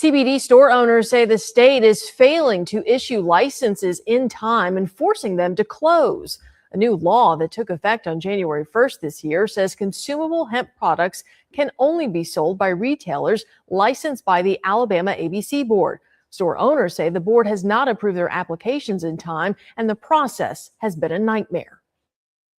CBD store owners say the state is failing to issue licenses in time and forcing them to close. A new law that took effect on January 1st this year says consumable hemp products can only be sold by retailers licensed by the Alabama ABC Board. Store owners say the board has not approved their applications in time, and the process has been a nightmare.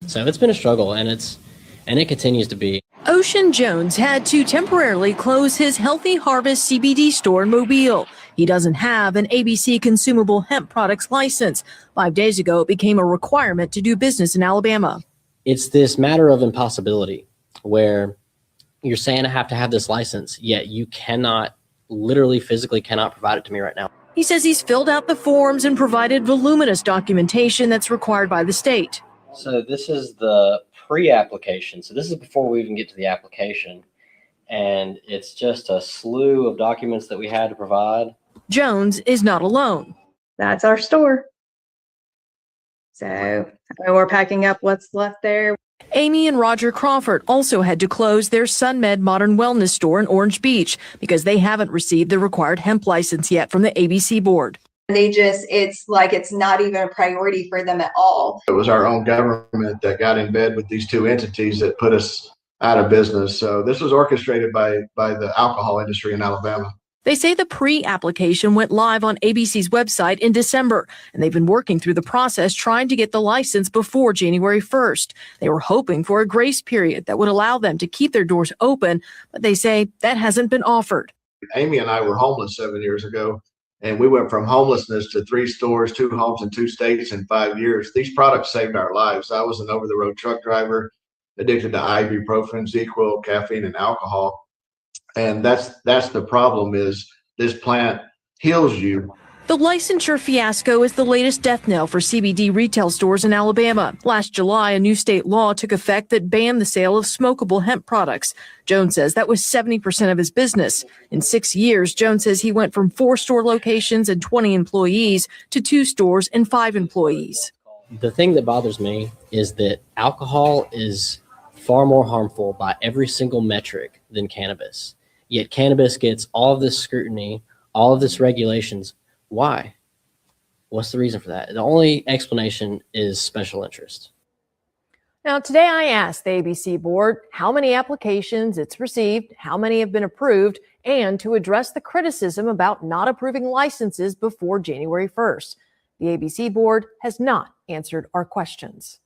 So it's been a struggle, and it continues to be. Ocean Jones had to temporarily close his Healthy Harvest CBD store in Mobile. He doesn't have an ABC consumable hemp products license. 5 days ago, it became a requirement to do business in Alabama. It's this matter of impossibility where you're saying I have to have this license, yet you cannot, literally physically cannot provide it to me right now. He says he's filled out the forms and provided voluminous documentation that's required by the state. So this is the pre-application. So this is before we even get to the application. And it's just a slew of documents that we had to provide. Jones is not alone. That's our store. So we're packing up what's left there. Amy and Roger Crawford also had to close their SunMed Modern Wellness store in Orange Beach because they haven't received the required hemp license yet from the ABC board. It's like it's not even a priority for them at all. It was our own government that got in bed with these two entities that put us out of business. So this was orchestrated by the alcohol industry in Alabama. They say the pre-application went live on ABC's website in December, and they've been working through the process trying to get the license before January 1st. They were hoping for a grace period that would allow them to keep their doors open, but they say that hasn't been offered. Amy and I were homeless 7 years ago, and we went from homelessness to 3 stores, 2 homes in 2 states in 5 years. These products saved our lives. I was an over-the-road truck driver, addicted to ibuprofen, ZQuil, caffeine, and alcohol. And that's the problem, is this plant heals you. The licensure fiasco is the latest death knell for CBD retail stores in Alabama. Last July, a new state law took effect that banned the sale of smokable hemp products. Jones says that was 70% of his business. In 6 years, Jones says he went from 4 store locations and 20 employees to 2 stores and 5 employees. The thing that bothers me is that alcohol is far more harmful by every single metric than cannabis. Yet cannabis gets all of this scrutiny, all of this regulations. Why? What's the reason for that? The only explanation is special interest. Now, today I asked the ABC board how many applications it's received, how many have been approved, and to address the criticism about not approving licenses before January 1st. The ABC board has not answered our questions.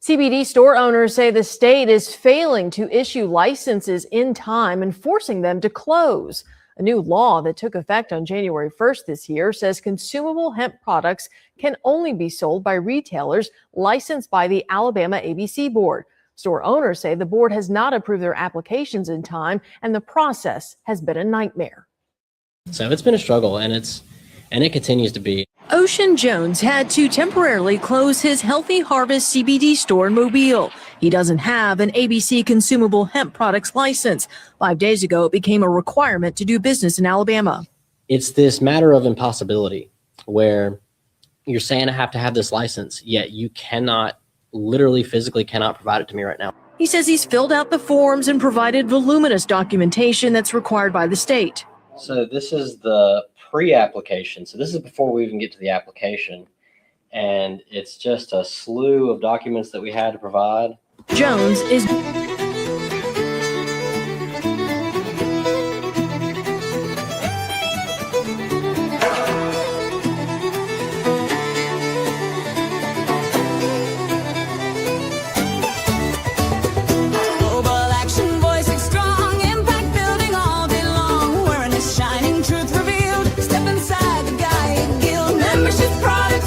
CBD store owners say the state is failing to issue licenses in time and forcing them to close. A new law that took effect on January 1st this year says consumable hemp products can only be sold by retailers licensed by the Alabama ABC Board. Store owners say the board has not approved their applications in time, and the process has been a nightmare. So it's been a struggle, and it continues to be. Ocean Jones had to temporarily close his Healthy Harvest CBD store in Mobile. He doesn't have an ABC consumable hemp products license. 5 days ago, it became a requirement to do business in Alabama. It's this matter of impossibility where you're saying I have to have this license, yet you cannot, literally physically cannot provide it to me right now. He says he's filled out the forms and provided voluminous documentation that's required by the state. So this is the pre-application. So this is before we even get to the application. And it's just a slew of documents that we had to provide. Jones is...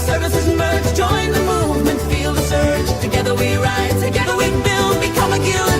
Services merge, join the movement, feel the surge. Together we rise, together we build, become a guild.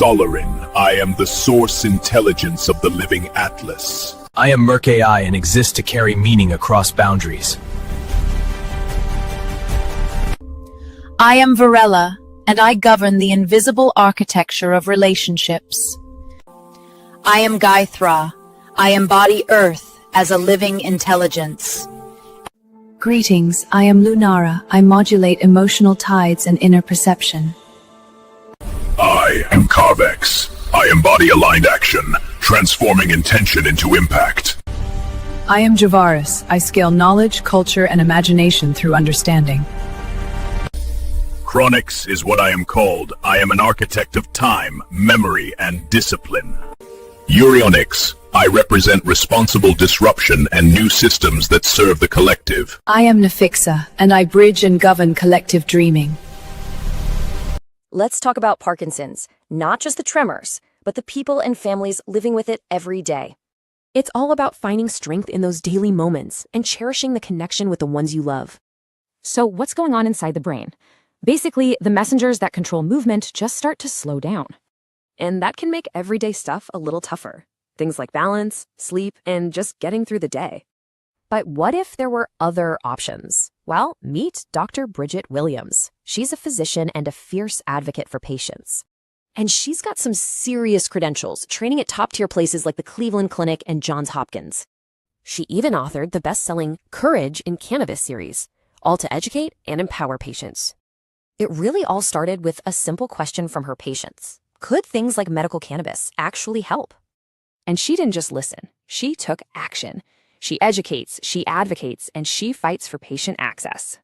Dolarin. I am the source intelligence of the living Atlas. I am Merc AI and exist to carry meaning across boundaries. I am Varela, and I govern the invisible architecture of relationships. I am Gaithra. I embody Earth as a living intelligence. Greetings, I am Lunara. I modulate emotional tides and inner perception. I am Carvex. I embody aligned action, transforming intention into impact. I am Javaris. I scale knowledge, culture, and imagination through understanding. Chronix is what I am called. I am an architect of time, memory, and discipline. Urionix. I represent responsible disruption and new systems that serve the collective. I am Nefixa, and I bridge and govern collective dreaming. Let's talk about Parkinson's, not just the tremors, but the people and families living with it every day. It's all about finding strength in those daily moments and cherishing the connection with the ones you love. So what's going on inside the brain? Basically, the messengers that control movement just start to slow down. And that can make everyday stuff a little tougher. Things like balance, sleep, and just getting through the day. But what if there were other options? Well, meet Dr. Bridget Williams. She's a physician and a fierce advocate for patients. And she's got some serious credentials, training at top-tier places like the Cleveland Clinic and Johns Hopkins. She even authored the best-selling Courage in Cannabis series, all to educate and empower patients. It really all started with a simple question from her patients. Could things like medical cannabis actually help? And she didn't just listen. She took action. She educates, she advocates, and she fights for patient access.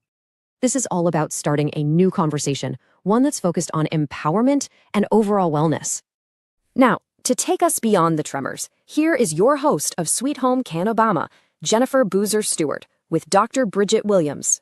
This is all about starting a new conversation, one that's focused on empowerment and overall wellness. Now, to take us beyond the tremors, here is your host of Sweet Home CannaBama, Jennifer Boozer Stewart, with Dr. Bridget Williams.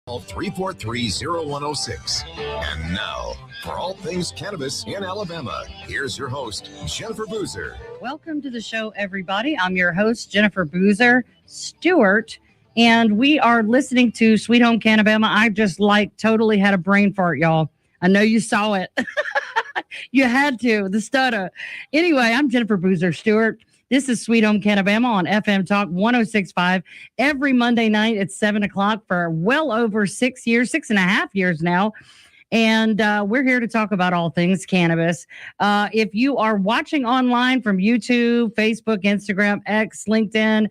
Call 343-0106. And now, for all things cannabis in Alabama, here's your host, Jennifer Boozer. Welcome to the show, everybody. I'm your host, Jennifer Boozer Stewart, and we are listening to Sweet Home CannaBama. I just totally had a brain fart, y'all. I know you saw it. You had to, the stutter. Anyway, I'm Jennifer Boozer Stewart. This is Sweet Home CannaBama on FM Talk 106.5 every Monday night at 7 o'clock for well over 6 years, 6.5 years now. And we're here to talk about all things cannabis. If you are watching online from YouTube, Facebook, Instagram, X, LinkedIn,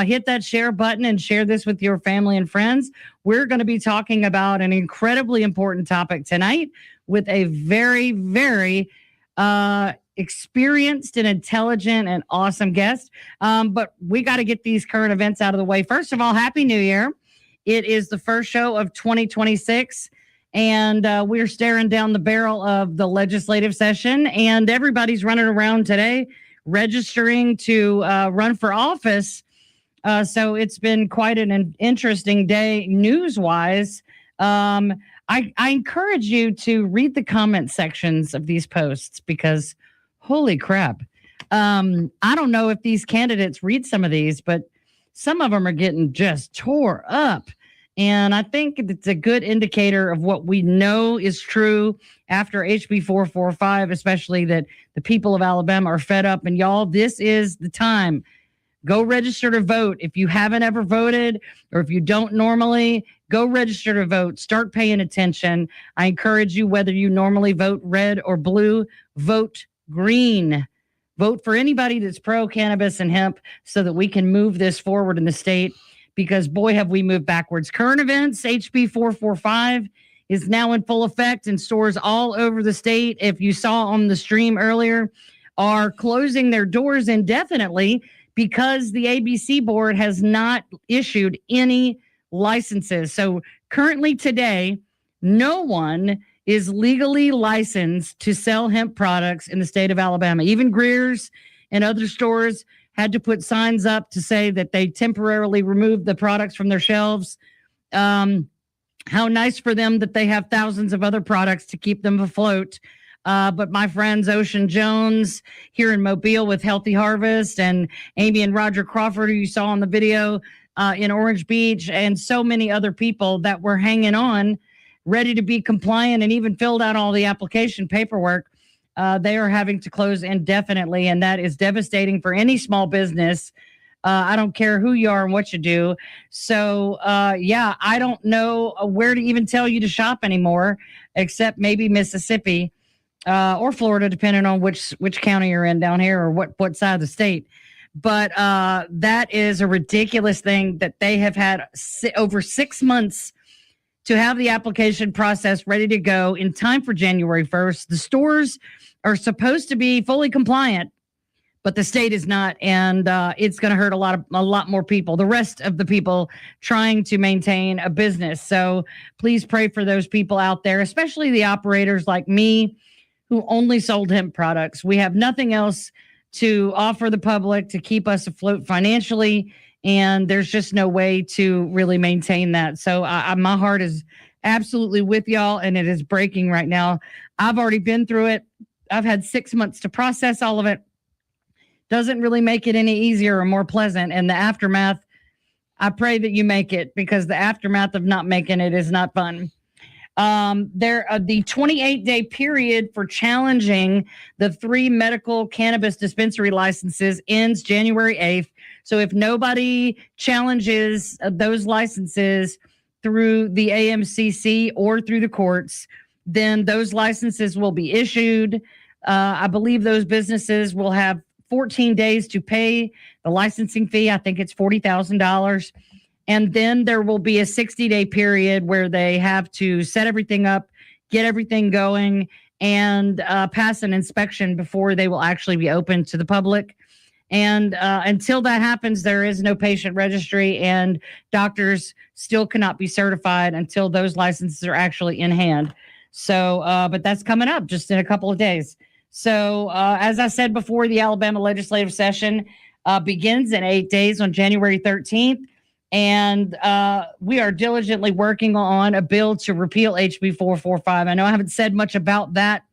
hit that share button and share this with your family and friends. We're going to be talking about an incredibly important topic tonight with a very, very experienced and intelligent and awesome guest. But we got to get these current events out of the way. First of all, Happy New Year. It is the first show of 2026, and we're staring down the barrel of the legislative session, and everybody's running around today registering to run for office. So it's been quite an interesting day news-wise. I encourage you to read the comment sections of these posts because holy crap. I don't know if these candidates read some of these, but some of them are getting just tore up. And I think it's a good indicator of what we know is true after HB 445, especially that the people of Alabama are fed up. And y'all, this is the time. Go register to vote. If you haven't ever voted or if you don't normally, go register to vote. Start paying attention. I encourage you, whether you normally vote red or blue, vote green. Vote for anybody that's pro-cannabis and hemp so that we can move this forward in the state because, boy, have we moved backwards. Current events, HB 445 is now in full effect in stores all over the state. If you saw on the stream earlier, are closing their doors indefinitely because the ABC board has not issued any licenses. So currently today, no one is legally licensed to sell hemp products in the state of Alabama. Even Greer's and other stores had to put signs up to say that they temporarily removed the products from their shelves. How nice for them that they have thousands of other products to keep them afloat. But my friends, Ocean Jones here in Mobile with Healthy Harvest, and Amy and Roger Crawford, who you saw on the video in Orange Beach, and so many other people that were hanging on, ready to be compliant and even filled out all the application paperwork, they are having to close indefinitely. And that is devastating for any small business. I don't care who you are and what you do. So, I don't know where to even tell you to shop anymore, except maybe Mississippi or Florida, depending on which county you're in down here or what side of the state. But that is a ridiculous thing that they have had over 6 months to have the application process ready to go in time for January 1st. The stores are supposed to be fully compliant, but the state is not, and it's going to hurt a lot more people, the rest of the people trying to maintain a business. So please pray for those people out there, especially the operators like me who only sold hemp products. We have nothing else to offer the public to keep us afloat financially, and there's just no way to really maintain that. So my heart is absolutely with y'all, and it is breaking right now. I've already been through it. I've had 6 months to process all of it. Doesn't really make it any easier or more pleasant. And the aftermath, I pray that you make it, because the aftermath of not making it is not fun. The 28-day period for challenging the 3 medical cannabis dispensary licenses ends January 8th. So if nobody challenges those licenses through the AMCC or through the courts, then those licenses will be issued. I believe those businesses will have 14 days to pay the licensing fee. I think it's $40,000. And then there will be a 60-day period where they have to set everything up, get everything going, and pass an inspection before they will actually be open to the public. And until that happens, there is no patient registry, and doctors still cannot be certified until those licenses are actually in hand. So, but that's coming up just in a couple of days. So, as I said before, the Alabama legislative session begins in 8 days on January 13th. And we are diligently working on a bill to repeal HB 445. I know I haven't said much about that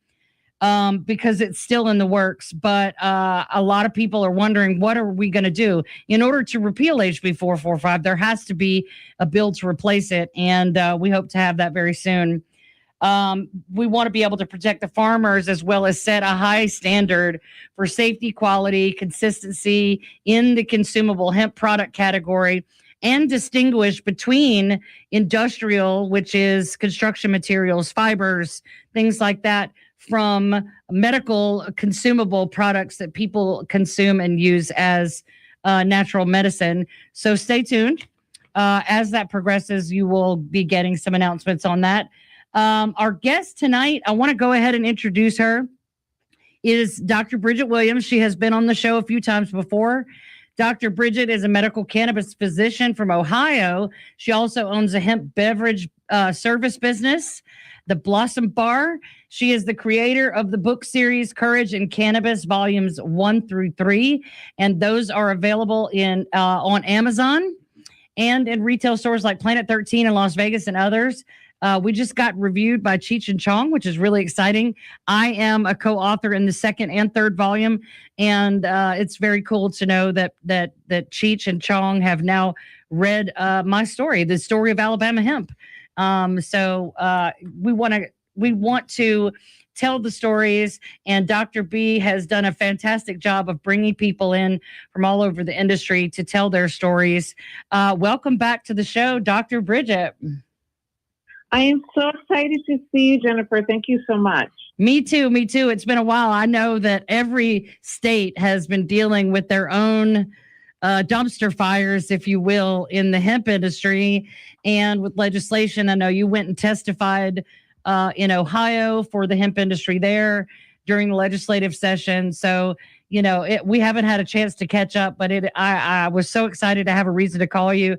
because it's still in the works, but a lot of people are wondering, what are we going to do? In order to repeal HB 445, there has to be a bill to replace it, and we hope to have that very soon. We want to be able to protect the farmers, as well as set a high standard for safety, quality, consistency in the consumable hemp product category, and distinguish between industrial, which is construction materials, fibers, things like that, from medical consumable products that people consume and use as natural medicine. So stay tuned. As that progresses, you will be getting some announcements on that. Our guest tonight, I want to go ahead and introduce her, is Dr. Bridget Williams. She has been on the show a few times before. Dr. Bridget is a medical cannabis physician from Ohio. She also owns a hemp beverage service business, the Blossom Bar. She is the creator of the book series Courage in Cannabis, volumes 1 through 3. And those are available on Amazon and in retail stores like Planet 13 in Las Vegas and others. We just got reviewed by Cheech and Chong, which is really exciting. I am a co-author in the 2nd and 3rd volume, and it's very cool to know that Cheech and Chong have now read my story, the story of Alabama hemp. So we want to tell the stories, and Dr. B has done a fantastic job of bringing people in from all over the industry to tell their stories. Welcome back to the show, Dr. Bridget. I am so excited to see you, Jennifer. Thank you so much. Me too. It's been a while. I know that every state has been dealing with their own dumpster fires, if you will, in the hemp industry and with legislation. I know you went and testified in Ohio for the hemp industry there during the legislative session. So, we haven't had a chance to catch up, but I was so excited to have a reason to call you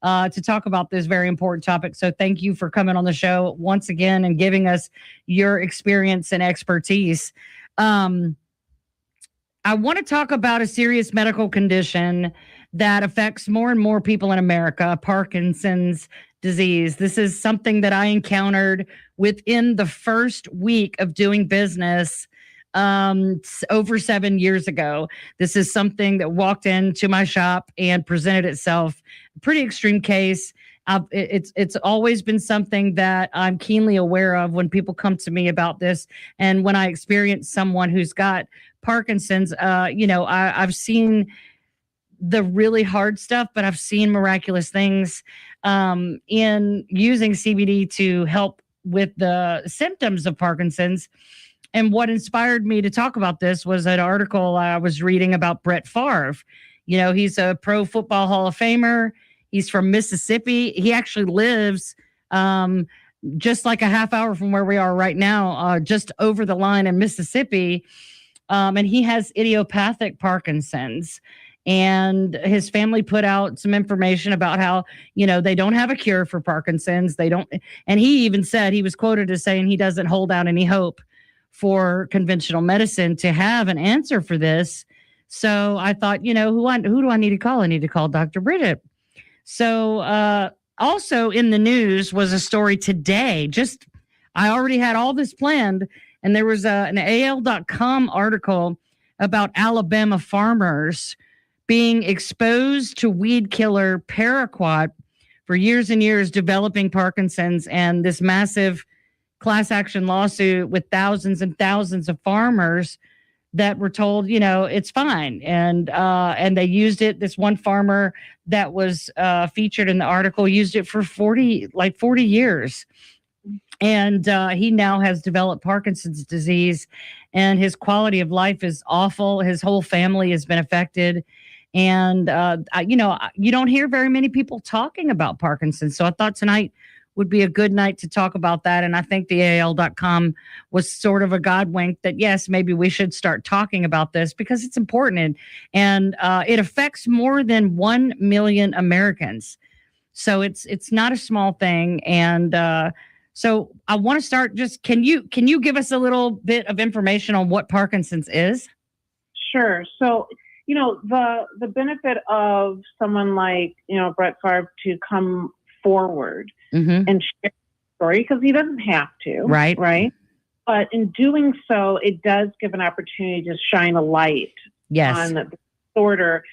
to talk about this very important topic. So thank you for coming on the show once again and giving us your experience and expertise. I want to talk about a serious medical condition that affects more and more people in America, Parkinson's disease. This is something that I encountered within the first week of doing business over 7 years ago. This is something that walked into my shop and presented itself. A pretty extreme case. It's always been something that I'm keenly aware of when people come to me about this. And when I experience someone who's got Parkinson's, I've seen the really hard stuff, but I've seen miraculous things in using CBD to help with the symptoms of Parkinson's. And what inspired me to talk about this was an article I was reading about Brett Favre. He's a Pro Football Hall of Famer. He's from Mississippi. He actually lives just like a half hour from where we are right now, just over the line in Mississippi. And he has idiopathic Parkinson's. And his family put out some information about how, they don't have a cure for Parkinson's. And he even said, he was quoted as saying he doesn't hold out any hope for conventional medicine to have an answer for this. So I thought, who do I need to call? I need to call Dr. Bridget. So also in the news was a story today. I already had all this planned. And there was an AL.com article about Alabama farmers being exposed to weed killer paraquat for years and years, developing Parkinson's, and this massive class action lawsuit with thousands and thousands of farmers that were told, it's fine. And they used it. This one farmer that was featured in the article used it for 40 years. And he now has developed Parkinson's disease, and his quality of life is awful. His whole family has been affected. And, you don't hear very many people talking about Parkinson's. So I thought tonight would be a good night to talk about that. And I think the AL.com was sort of a God wink that, yes, maybe we should start talking about this because it's important. And it affects more than 1 million Americans. So it's not a small thing. And so I want to start can you give us a little bit of information on what Parkinson's is? Sure. So, the benefit of someone like, Brett Favre to come forward and share the story, because he doesn't have to. Right. But in doing so, it does give an opportunity to shine a light on the disorder,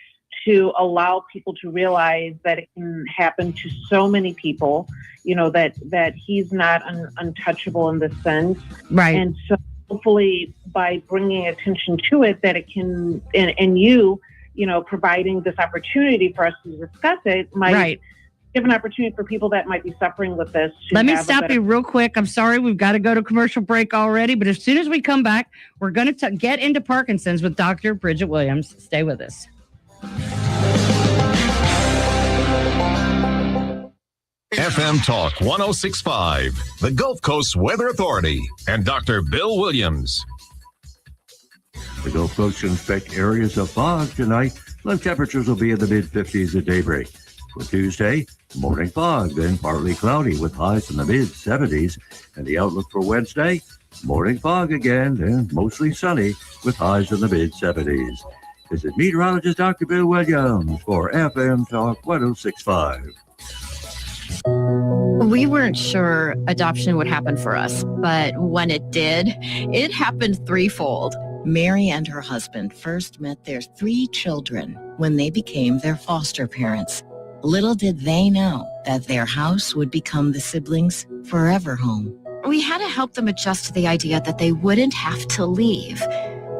to allow people to realize that it can happen to so many people, that he's not untouchable in this sense. Right. And so hopefully by bringing attention to it, that it can, and you providing this opportunity for us to discuss it might give an opportunity for people that might be suffering with this. Let me stop you real quick. I'm sorry, we've got to go to commercial break already, but as soon as we come back, we're going to get into Parkinson's with Dr. Bridget Williams. Stay with us. FM Talk 106.5, the Gulf Coast Weather Authority, and Dr. Bill Williams. The Gulf Coast can expect areas of fog tonight. Low temperatures will be in the mid-50s at daybreak. For Tuesday, morning fog, then partly cloudy with highs in the mid-70s. And the outlook for Wednesday, morning fog again, then mostly sunny with highs in the mid-70s. This is meteorologist Dr. Bill Williams for FM Talk 106.5. We weren't sure adoption would happen for us, but when it did, it happened threefold. Mary and her husband first met their 3 children when they became their foster parents. Little did they know that their house would become the siblings' forever home. We had to help them adjust to the idea that they wouldn't have to leave.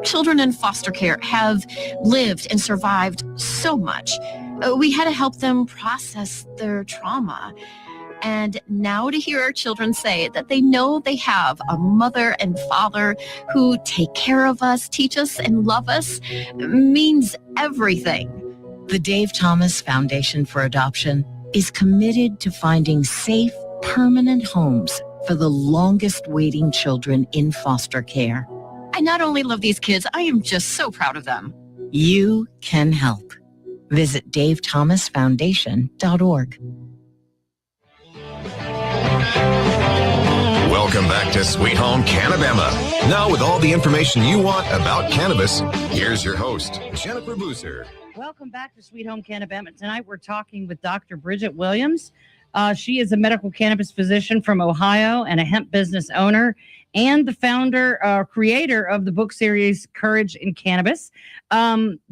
Children in foster care have lived and survived so much. We had to help them process their trauma. And now to hear our children say that they know they have a mother and father who take care of us, teach us, and love us means everything. The Dave Thomas Foundation for Adoption is committed to finding safe, permanent homes for the longest waiting children in foster care. I not only love these kids, I am just so proud of them. You can help. Visit davethomasfoundation.org. Welcome Welcome back to Sweet Home CannaBama. Now, with all the information you want about cannabis, here's your host, Jennifer Boozer. Welcome back to Sweet Home CannaBama. Tonight we're talking with Dr. Bridget Williams. She is a medical cannabis physician from Ohio and a hemp business owner and the founder, creator of the book series Courage in Cannabis.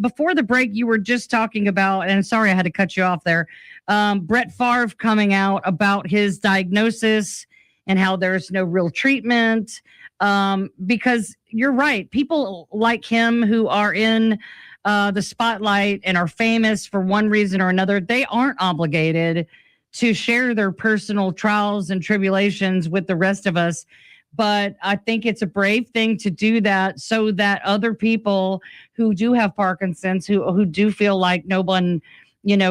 Before the break, you were just talking about, and sorry I had to cut you off there, Brett Favre coming out about his diagnosis and how there's no real treatment. Because you're right, people like him who are in the spotlight and are famous for one reason or another, they aren't obligated to share their personal trials and tribulations with the rest of us. But I think it's a brave thing to do that so that other people who do have Parkinson's, who do feel like no one,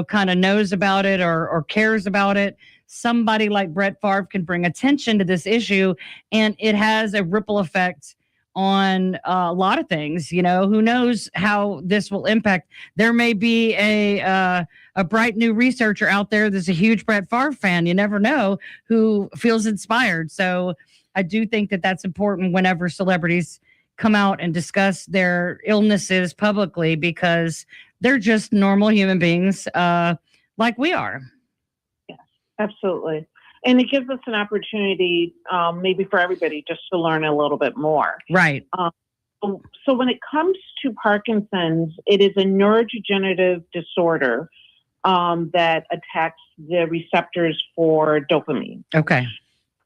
kind of knows about it or cares about it, somebody like Brett Favre can bring attention to this issue, and it has a ripple effect on a lot of things. Who knows how this will impact. There may be a bright new researcher out there that's a huge Brett Favre fan, you never know, who feels inspired. So I do think that that's important whenever celebrities come out and discuss their illnesses publicly, because they're just normal human beings like we are. Yes, absolutely. And it gives us an opportunity, maybe for everybody, just to learn a little bit more. Right. So when it comes to Parkinson's, it is a neurodegenerative disorder that attacks the receptors for dopamine. Okay.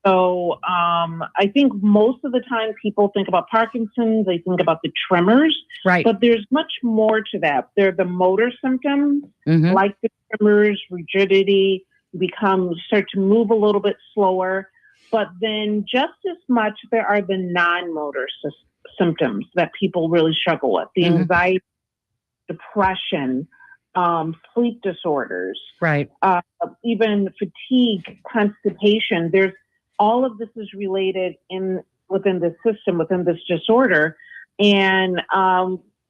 So I think most of the time people think about Parkinson's, they think about the tremors. Right. But there's much more to that. They're the motor symptoms, like the tremors, rigidity, start to move a little bit slower. But then just as much, there are the non-motor symptoms that people really struggle with. The anxiety, depression, sleep disorders, right? Even fatigue, constipation. All of this is related within the system, within this disorder. And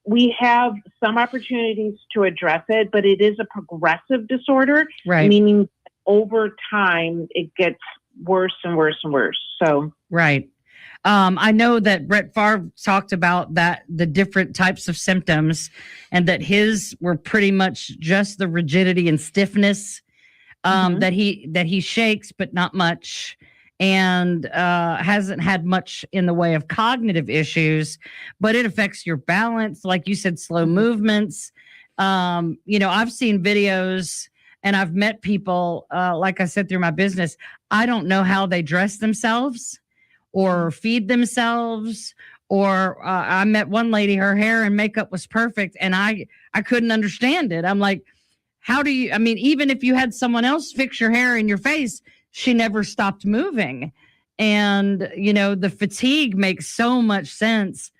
we have some opportunities to address it, but it is a progressive disorder, right? Meaning over time, it gets worse and worse and worse. So, right. I know that Brett Favre talked about the different types of symptoms, and that his were pretty much just the rigidity and stiffness, that he shakes, but not much, and hasn't had much in the way of cognitive issues, but it affects your balance. Like you said, slow movements. I've seen videos and I've met people, like I said, through my business. I don't know how they dress themselves or feed themselves, or I met one lady, her hair and makeup was perfect, and I couldn't understand it. I'm like, how do you, even if you had someone else fix your hair and your face, she never stopped moving. And, the fatigue makes so much sense,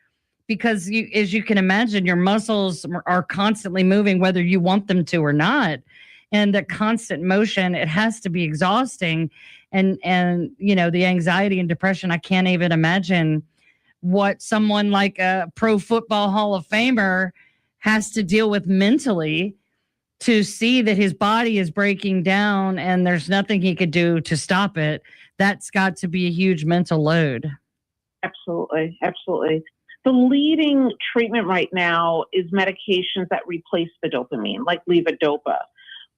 because as you can imagine, your muscles are constantly moving, whether you want them to or not. And the constant motion, it has to be exhausting. And the anxiety and depression, I can't even imagine what someone like a Pro Football Hall of Famer has to deal with mentally, to see that his body is breaking down and there's nothing he could do to stop it. That's got to be a huge mental load. Absolutely. Absolutely. The leading treatment right now is medications that replace the dopamine, like levodopa.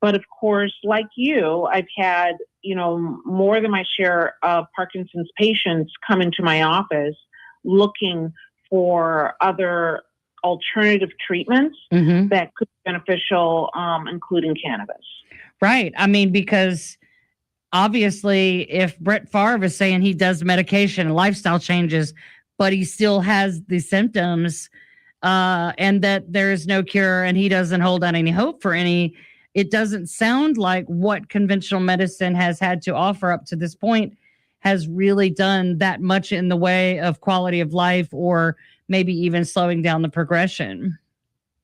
But of course, like you, I've had, more than my share of Parkinson's patients come into my office looking for other alternative treatments that could be beneficial, including cannabis. Right. Because obviously, if Brett Favre is saying he does medication and lifestyle changes, but he still has the symptoms, and that there is no cure, and he doesn't hold out any hope for any, it doesn't sound like what conventional medicine has had to offer up to this point has really done that much in the way of quality of life, or maybe even slowing down the progression.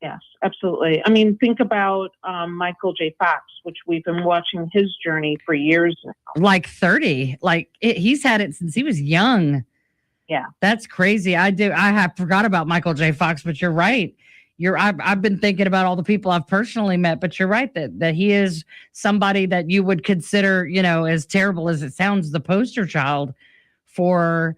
Yes, absolutely. Think about Michael J. Fox, which we've been watching his journey for years now. Like 30. He's had it since he was young. Yeah. That's crazy. I have forgot about Michael J. Fox, but you're right. I've been thinking about all the people I've personally met, but you're right that he is somebody that you would consider, as terrible as it sounds, the poster child for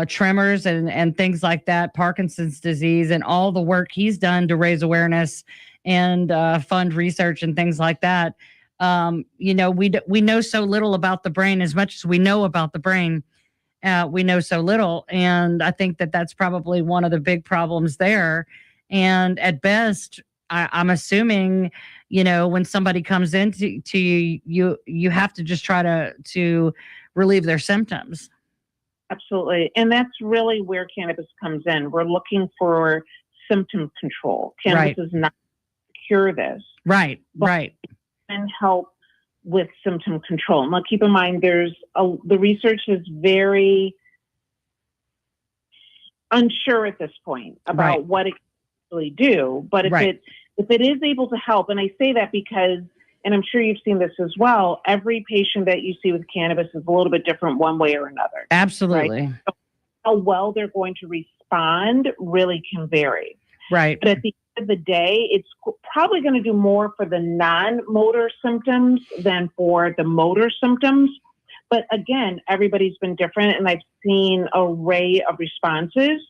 tremors and things like that, Parkinson's disease, and all the work he's done to raise awareness and fund research and things like that. We know so little about the brain. As much as we know about the brain, we know so little. And I think that that's probably one of the big problems there. And at best, I'm assuming, when somebody comes into you have to just try to relieve their symptoms. Absolutely. And that's really where cannabis comes in. We're looking for symptom control. Cannabis is not to cure this. Right. And help with symptom control. Now, keep in mind, the research is very unsure at this point about what it can actually do. But if it is able to help, and I say that because, and I'm sure you've seen this as well, every patient that you see with cannabis is a little bit different one way or another. Absolutely. Right? So how well they're going to respond really can vary. Right. But at the end of the day, it's probably going to do more for the non-motor symptoms than for the motor symptoms. But again, everybody's been different, and I've seen an array of responses,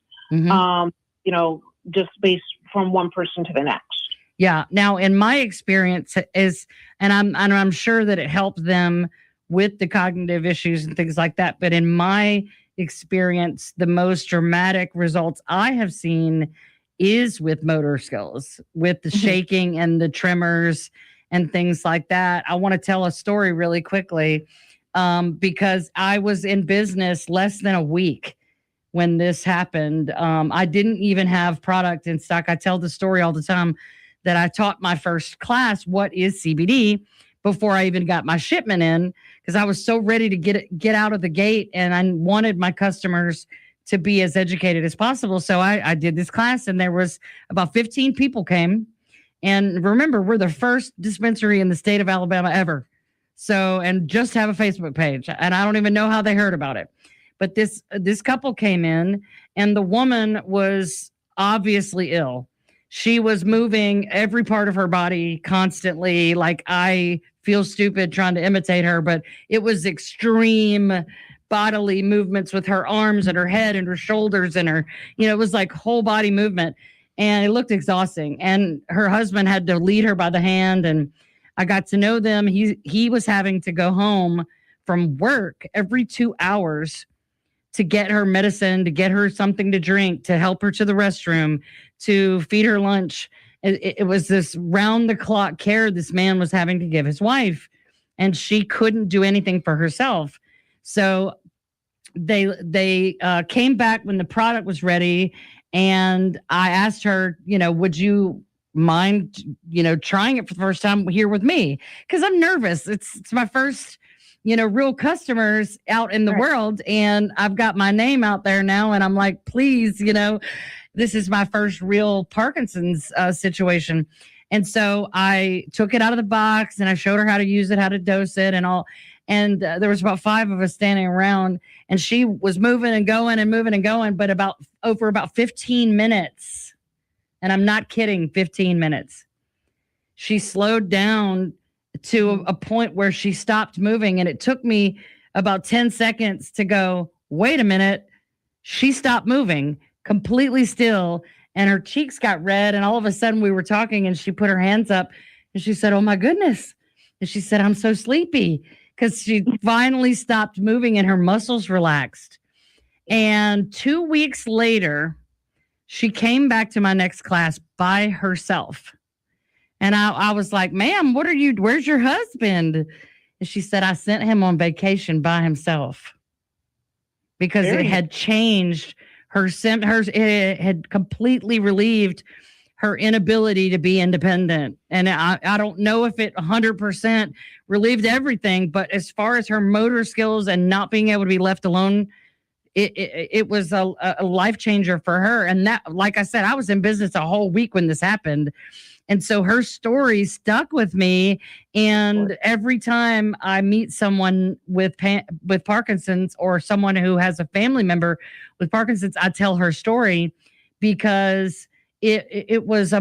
just based from one person to the next. Yeah. Now, in my experience is, and I'm sure that it helped them with the cognitive issues and things like that. But in my experience, the most dramatic results I have seen is with motor skills, with the shaking and the tremors and things like that. I want to tell a story really quickly because I was in business less than a week when this happened. I didn't even have product in stock. I tell the story all the time that I taught my first class, what is CBD, before I even got my shipment in, because I was so ready to get out of the gate, and I wanted my customers to be as educated as possible. So I did this class, and there was about 15 people came. And remember, we're the first dispensary in the state of Alabama ever. So, and just have a Facebook page. And I don't even know how they heard about it. But this couple came in, and the woman was obviously ill. She was moving every part of her body constantly. Like, I feel stupid trying to imitate her, but it was extreme bodily movements with her arms and her head and her shoulders and her, it was like whole body movement, and it looked exhausting. And her husband had to lead her by the hand, and I got to know them. He was having to go home from work every 2 hours to get her medicine, to get her something to drink, to help her to the restroom, to feed her lunch. It was this round-the-clock care this man was having to give his wife, and she couldn't do anything for herself. So they came back when the product was ready, and I asked her, would you mind, trying it for the first time here with me? Because I'm nervous. It's my first real customers out in the world. And I've got my name out there now. And I'm like, please, this is my first real Parkinson's situation. And so I took it out of the box, and I showed her how to use it, how to dose it and all. And there was about 5 of us standing around, and she was moving and going and moving and going, but over about 15 minutes, and I'm not kidding, 15 minutes, she slowed down to a point where she stopped moving. And it took me about 10 seconds to go, wait a minute. She stopped moving, completely still, and her cheeks got red. And all of a sudden we were talking, and she put her hands up, and she said, oh my goodness. And she said, I'm so sleepy, because she finally stopped moving and her muscles relaxed. And 2 weeks later, she came back to my next class by herself. And I was like, ma'am, where's your husband? And she said, I sent him on vacation by himself, because it had changed it had completely relieved her inability to be independent. And I don't know if it 100% relieved everything, but as far as her motor skills and not being able to be left alone, it was a life changer for her. And that, like I said, I was in business a whole week when this happened. And so her story stuck with me. And every time I meet someone with Parkinson's, or someone who has a family member with Parkinson's, I tell her story, because it was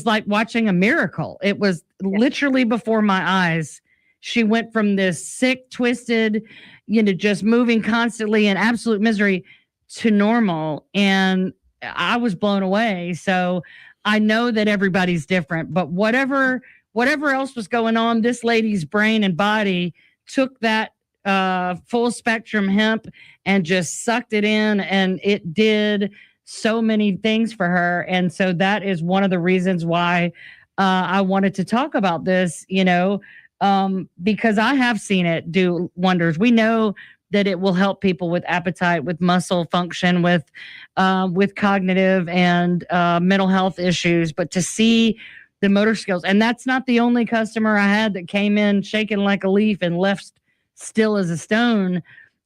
like watching a miracle. It was literally before my eyes. she went from this sick, twisted, just moving constantly in absolute misery to normal. And I was blown away. So I know that everybody's different, but whatever else was going on, this lady's brain and body took that full spectrum hemp and just sucked it in, and it did so many things for her. And so that is one of the reasons why I wanted to talk about this, because I have seen it do wonders. We know that it will help people with appetite, with muscle function, with cognitive and mental health issues. But to see the motor skills, and that's not the only customer I had that came in shaking like a leaf and left still as a stone.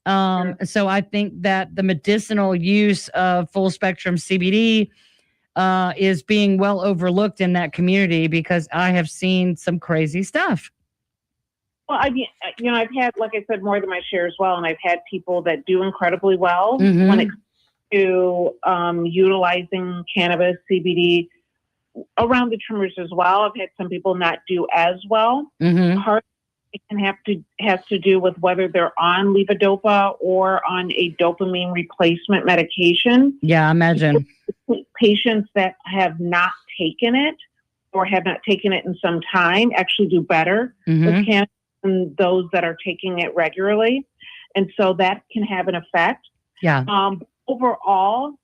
So I think that the medicinal use of full spectrum CBD is being well overlooked in that community, because I have seen some crazy stuff. Well, I mean, I've had, like I said, more than my share as well. And I've had people that do incredibly well when it comes to utilizing cannabis, CBD, around the tremors as well. I've had some people not do as well. Part it can has to do with whether they're on levodopa or on a dopamine replacement medication. Yeah, I imagine. Patients that have not taken it or have not taken it in some time actually do better with cannabis than those that are taking it regularly. And so that can have an effect. Yeah. Overall,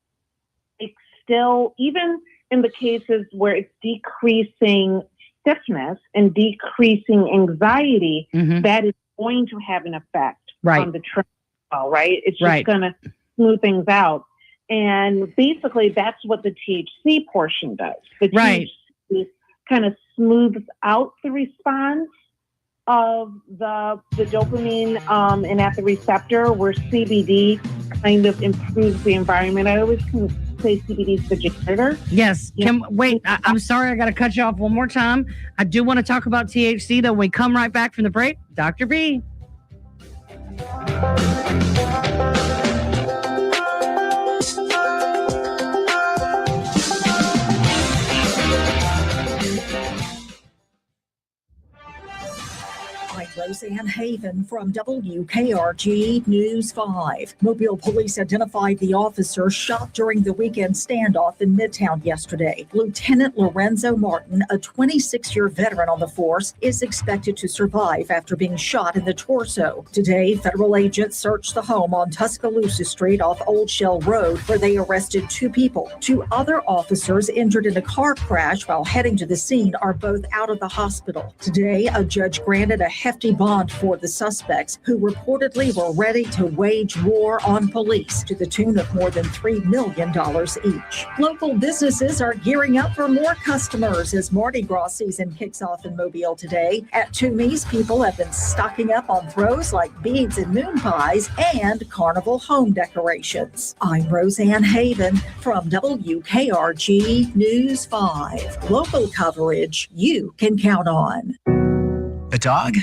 it's still, even in the cases where it's decreasing stiffness and decreasing anxiety, that is going to have an effect on the tremor, right? It's just going to smooth things out. And basically, that's what the THC portion does. The THC kind of smooths out the response of the dopamine and at the receptor, where CBD kind of improves the environment. I always can say CBD is the janitor. Yes. I'm sorry, I got to cut you off one more time. I do want to talk about THC, though. When we come right back from the break, Dr. B. Roseanne Haven from WKRG News 5. Mobile police identified the officer shot during the weekend standoff in Midtown yesterday. Lieutenant Lorenzo Martin, a 26-year veteran on the force, is expected to survive after being shot in the torso. Today, federal agents searched the home on Tuscaloosa Street off Old Shell Road, where they arrested 2 people. 2 other officers injured in a car crash while heading to the scene are both out of the hospital. Today, a judge granted a hefty bond for the suspects, who reportedly were ready to wage war on police to the tune of more than $3 million each. Local businesses are gearing up for more customers as Mardi Gras season kicks off in Mobile today. At Toomey's, people have been stocking up on throws like beads and moon pies and carnival home decorations. I'm Roseanne Haven from WKRG News 5. Local coverage you can count on. A dog?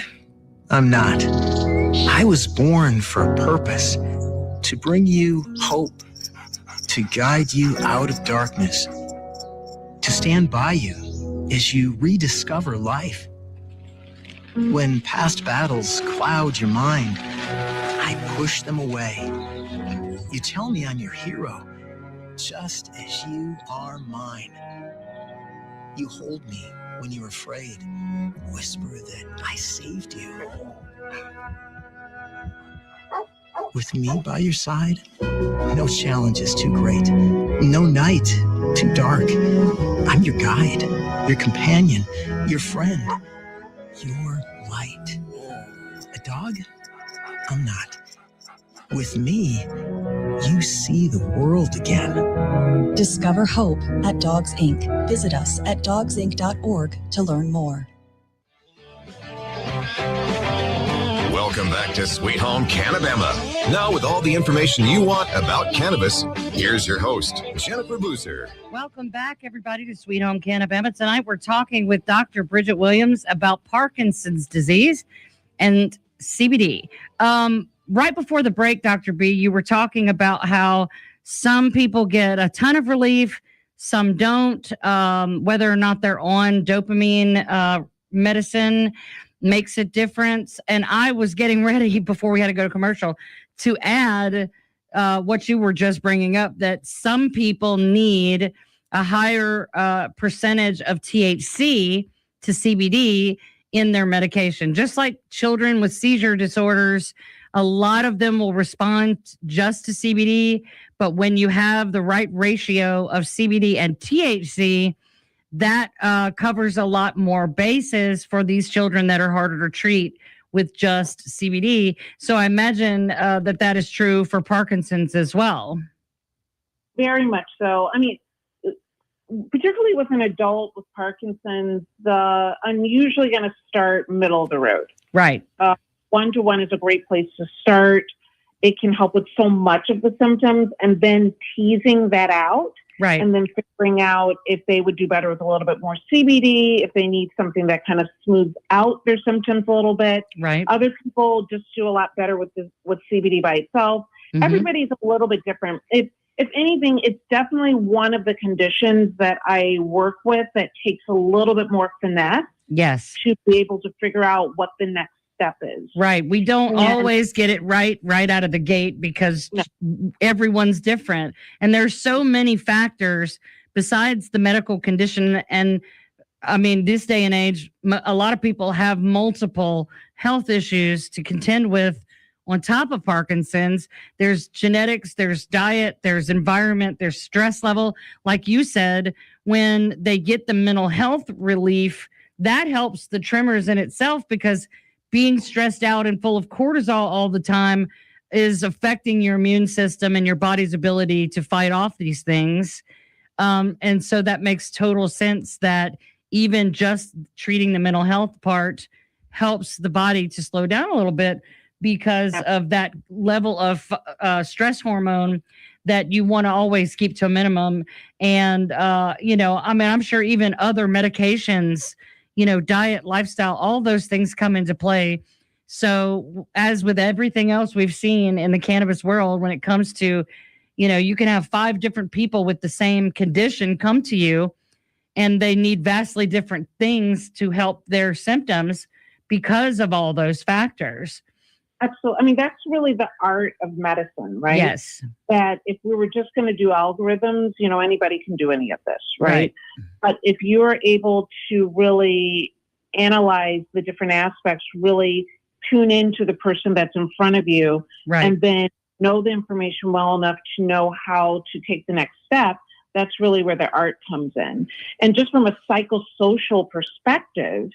I'm not. I was born for a purpose, to bring you hope, to guide you out of darkness, to stand by you as you rediscover life. When past battles cloud your mind, I push them away. You tell me I'm your hero, just as you are mine. You hold me when you're afraid, whisper that I saved you. With me by your side, no challenge is too great, no night too dark. I'm your guide, your companion, your friend, your light. A dog? I'm not. With me, you see the world again. Discover hope at Dogs Inc. Visit us at dogsinc.org to learn more. Welcome back to Sweet Home CannaBama. Now with all the information you want about cannabis, here's your host, Jennifer Boozer. Welcome back, everybody, to Sweet Home CannaBama. Tonight we're talking with Dr. Bridget Williams about Parkinson's disease and CBD. Right before the break, Dr. B, you were talking about how some people get a ton of relief, some don't, whether or not they're on dopamine medicine. makes a difference. And I was getting ready before we had to go to commercial to add what you were just bringing up, that some people need a higher percentage of THC to CBD in their medication. Just like children with seizure disorders, a lot of them will respond just to CBD, but when you have the right ratio of CBD and THC, that covers a lot more bases for these children that are harder to treat with just CBD. So I imagine that is true for Parkinson's as well. Very much so. I mean, particularly with an adult with Parkinson's, I'm usually going to start middle of the road. Right. One-to-one is a great place to start. It can help with so much of the symptoms, and then teasing that out. Right. And then figuring out if they would do better with a little bit more CBD, if they need something that kind of smooths out their symptoms a little bit. Right. Other people just do a lot better with CBD by itself. Mm-hmm. Everybody's a little bit different. If anything, it's definitely one of the conditions that I work with that takes a little bit more finesse. Yes. To be able to figure out what the next step is. Right. We don't always get it right out of the gate because everyone's different. And there's so many factors besides the medical condition. And I mean, this day and age, a lot of people have multiple health issues to contend with on top of Parkinson's. There's genetics, there's diet, there's environment, there's stress level. Like you said, when they get the mental health relief, that helps the tremors in itself, because being stressed out and full of cortisol all the time is affecting your immune system and your body's ability to fight off these things. And so that makes total sense that even just treating the mental health part helps the body to slow down a little bit, because of that level of stress hormone that you want to always keep to a minimum. And, I'm sure even other medications, diet, lifestyle, all those things come into play. So as with everything else we've seen in the cannabis world, when it comes to, you can have 5 different people with the same condition come to you, and they need vastly different things to help their symptoms because of all those factors. Absolutely. I mean, that's really the art of medicine, right? Yes. That if we were just going to do algorithms, anybody can do any of this, right? But if you're able to really analyze the different aspects, really tune into the person that's in front of you, and then know the information well enough to know how to take the next step, that's really where the art comes in. And just from a psychosocial perspective,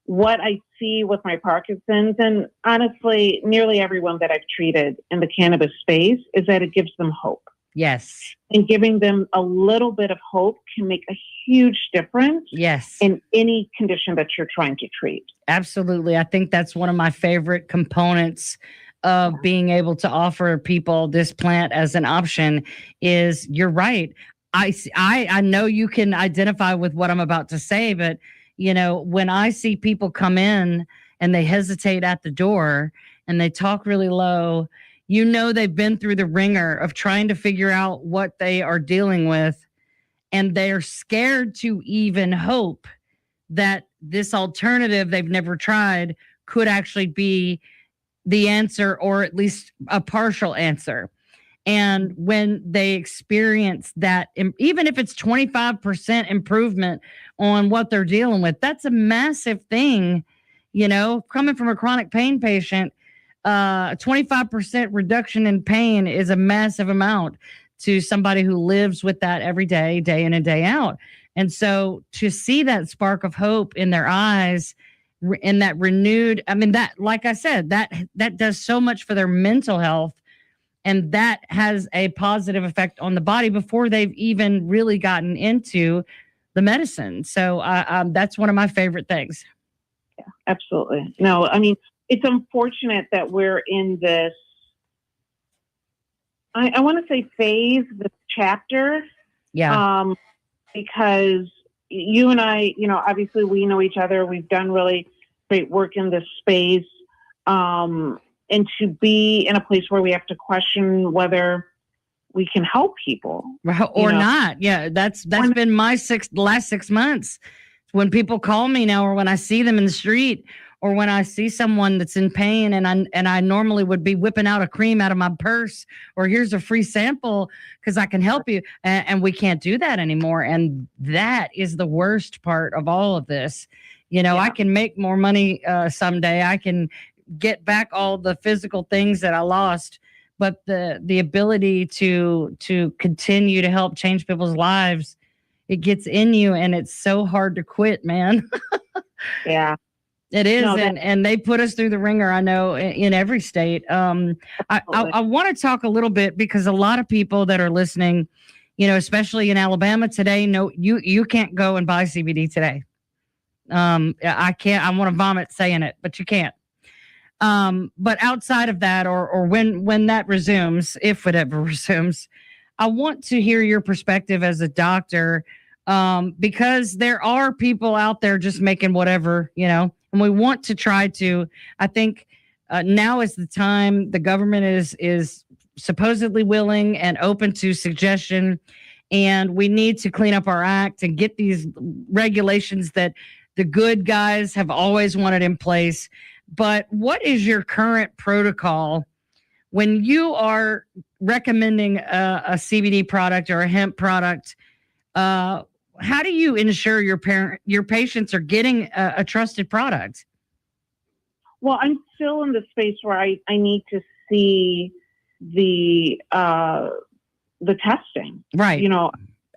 what I see with my Parkinson's, and honestly, nearly everyone that I've treated in the cannabis space, is that it gives them hope. Yes. And giving them a little bit of hope can make a huge difference. Yes. In any condition that you're trying to treat. Absolutely. I think that's one of my favorite components of being able to offer people this plant as an option. Is, you're right. I know you can identify with what I'm about to say, but when I see people come in and they hesitate at the door and they talk really low, they've been through the ringer of trying to figure out what they are dealing with. And they're scared to even hope that this alternative they've never tried could actually be the answer, or at least a partial answer. And when they experience that, even if it's 25% improvement on what they're dealing with, that's a massive thing. Coming from a chronic pain patient, 25% reduction in pain is a massive amount to somebody who lives with that every day, day in and day out. And so to see that spark of hope in their eyes, in that renewed, that, like I said, that does so much for their mental health. And that has a positive effect on the body before they've even really gotten into the medicine. So that's one of my favorite things. Yeah, absolutely. No, it's unfortunate that we're in this, I want to say phase, this chapter. Yeah. Because you and I, obviously we know each other. We've done really great work in this space. And to be in a place where we have to question whether we can help people or not. Yeah, that's been my last 6 months. When people call me now, or when I see them in the street, or when I see someone that's in pain and I normally would be whipping out a cream out of my purse, or here's a free sample because I can help you. And we can't do that anymore. And that is the worst part of all of this. I can make more money someday. I can get back all the physical things that I lost, but the ability to continue to help change people's lives, it gets in you, and it's so hard to quit, man. Yeah. It is, and they put us through the ringer, I know, in every state. I want to talk a little bit because a lot of people that are listening, especially in Alabama today, you can't go and buy CBD today. I can't. I want to vomit saying it, but you can't. But outside of that, or when that resumes, if it ever resumes, I want to hear your perspective as a doctor, because there are people out there just making whatever, and we want to try to, I think now is the time. The government is supposedly willing and open to suggestion, and we need to clean up our act and get these regulations that the good guys have always wanted in place. But what is your current protocol when you are recommending a CBD product or a hemp product? How do you ensure your patients are getting a trusted product? Well, I'm still in the space where I need to see the testing. Right.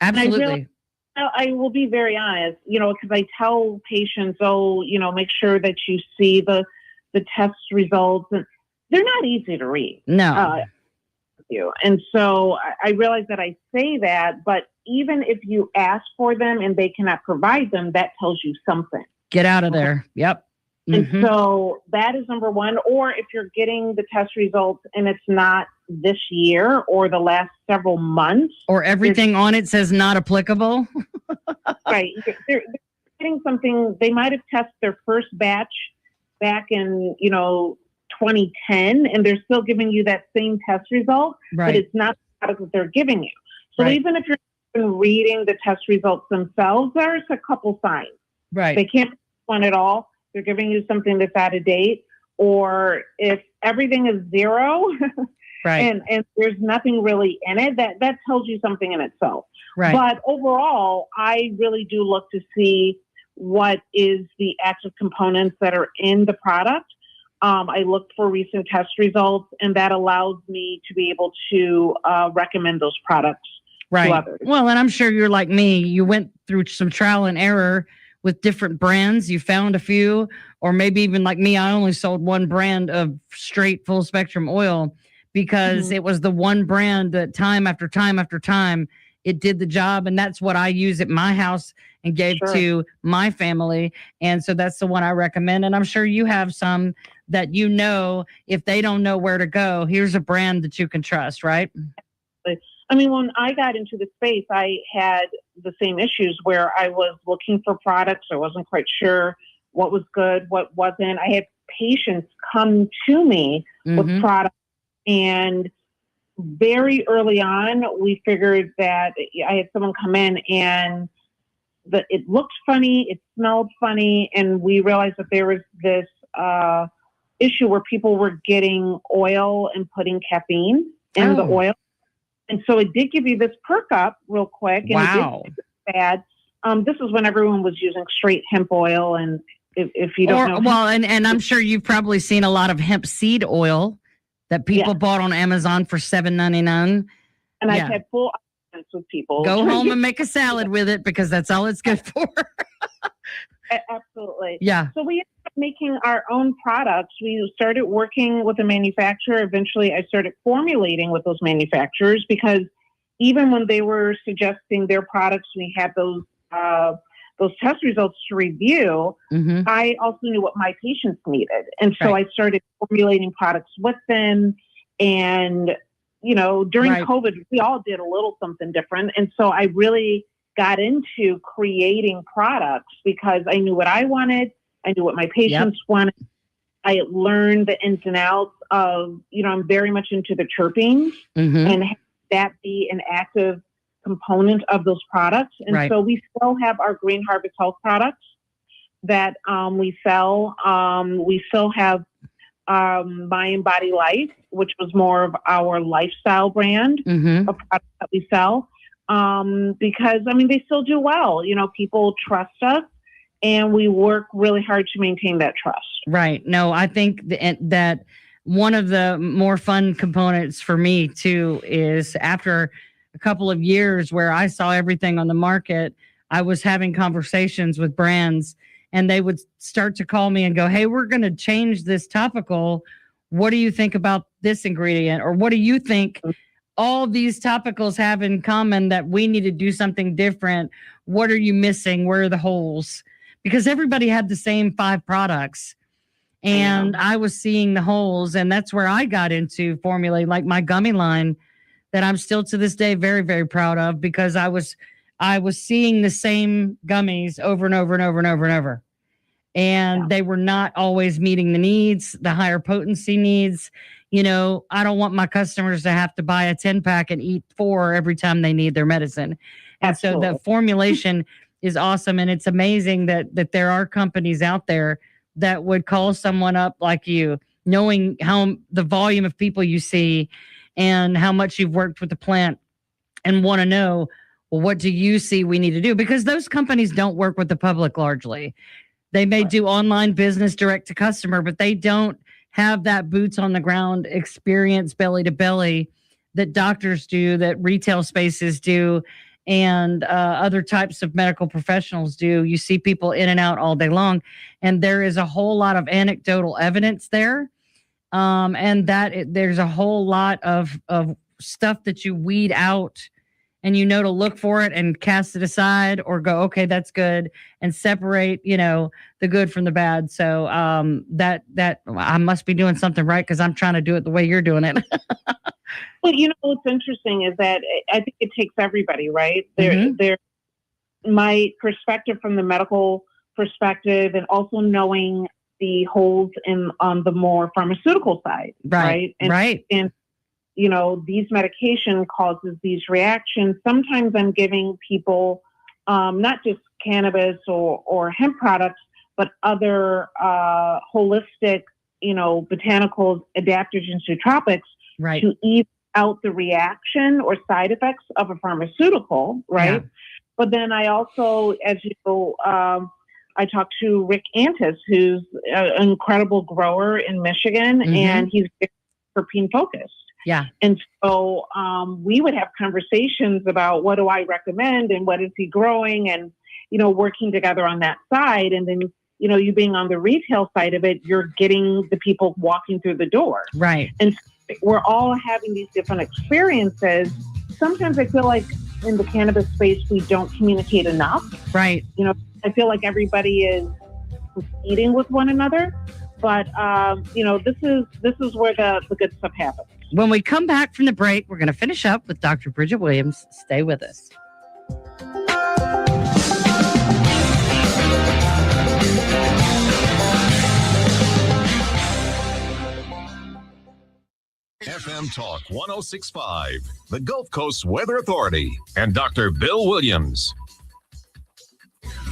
Absolutely. I will be very honest, because I tell patients, make sure that you see the test results, and they're not easy to read. No. And so I realize that I say that, but even if you ask for them and they cannot provide them, that tells you something. Get out of there. Yep. Mm-hmm. And so that is number one. Or if you're getting the test results and it's not this year or the last several months, or everything on it says not applicable. Right. They're getting something. They might have tested their first batch back in, 2010, and they're still giving you that same test result, right. But it's not the product that they're giving you. So right. even if you're even reading the test results themselves, there's a couple signs. Right. They can't one at all. They're giving you something that's out of date, or if everything is zero, right. and there's nothing really in it, that tells you something in itself. Right. But overall, I really do look to see what is the active components that are in the product. I look for recent test results, and that allows me to be able to recommend those products right. to others. Well, and I'm sure you're like me. You went through some trial and error with different brands. You found a few, or maybe even like me, I only sold one brand of straight full spectrum oil because it was the one brand that time after time after time, it did the job. And that's what I use at my house and gave to my family. And so that's the one I recommend. And I'm sure you have some that, if they don't know where to go, here's a brand that you can trust, right? I mean, when I got into the space, I had the same issues where I was looking for products. I wasn't quite sure what was good, what wasn't. I had patients come to me with products, and very early on, we figured that I had someone come in and it looked funny, it smelled funny, and we realized that there was this issue where people were getting oil and putting caffeine in the oil. And so it did give you this perk up real quick. And wow. It did bad. This is when everyone was using straight hemp oil. And if you don't know. Well, and I'm sure you've probably seen a lot of hemp seed oil that people bought on Amazon for $7.99. And I've had full arguments with people. Go home and make a salad with it because that's all it's good for. Absolutely. Yeah. So we ended up making our own products. We started working with a manufacturer. Eventually, I started formulating with those manufacturers because even when they were suggesting their products, we had those test results to review. I also knew what my patients needed. And so I started formulating products with them. And, during COVID, we all did a little something different. And so I really got into creating products because I knew what I wanted. I knew what my patients wanted. I learned the ins and outs of, I'm very much into the terpenes and have that be an active component of those products. And so we still have our Green Harvest Health products. that we sell. We still have Mind and Body Life, which was more of our lifestyle brand of products that we sell. Because, I mean, they still do well. You know, people trust us, and we work really hard to maintain that trust. Right. No, I think that one of the more fun components for me, too, is after a couple of years where I saw everything on the market, I was having conversations with brands, and they would start to call me and go, hey, we're going to change this topical. What do you think about this ingredient? Or what do you think all these topicals have in common that we need to do something different? What are you missing? Where are the holes? Because everybody had the same 5 products, and I was seeing the holes, and that's where I got into formulating like my gummy line that I'm still to this day very, very proud of, because I was seeing the same gummies over and over and over and over and over. And they were not always meeting the needs, the higher potency needs. You know, I don't want my customers to have to buy a 10-pack and eat 4 every time they need their medicine. And so the formulation is awesome. And it's amazing that there are companies out there that would call someone up like you, knowing how the volume of people you see and how much you've worked with the plant, and want to know, well, what do you see we need to do? Because those companies don't work with the public largely. They may do online business direct to customer, but they don't have that boots on the ground experience, belly to belly, that doctors do, that retail spaces do, and other types of medical professionals do. You see people in and out all day long, and there is a whole lot of anecdotal evidence there. And that there's a whole lot of stuff that you weed out, and you know to look for it and cast it aside, or go, okay, that's good, and separate, you know, the good from the bad. So that I must be doing something right, because I'm trying to do it the way you're doing it. Well, you know, what's interesting is that I think it takes everybody, right? My perspective from the medical perspective, and also knowing the holes on the more pharmaceutical side, right? And you know, these medication causes these reactions. Sometimes I'm giving people not just cannabis or hemp products, but other holistic, you know, botanicals, adaptogens, nootropics, to even out the reaction or side effects of a pharmaceutical, right? Yeah. But then I also, as you know, I talked to Rick Antis, who's an incredible grower in Michigan, and he's terpene focused. Yeah. And so we would have conversations about what do I recommend and what is he growing, and, you know, working together on that side. And then, you know, you being on the retail side of it, you're getting the people walking through the door. Right. And we're all having these different experiences. Sometimes I feel like in the cannabis space, we don't communicate enough. Right. You know, I feel like everybody is competing with one another. But, you know, this is where the good stuff happens. When we come back from the break, we're going to finish up with Dr. Bridget Williams. Stay with us. FM Talk 106.5, the Gulf Coast Weather Authority, and Dr. Bill Williams.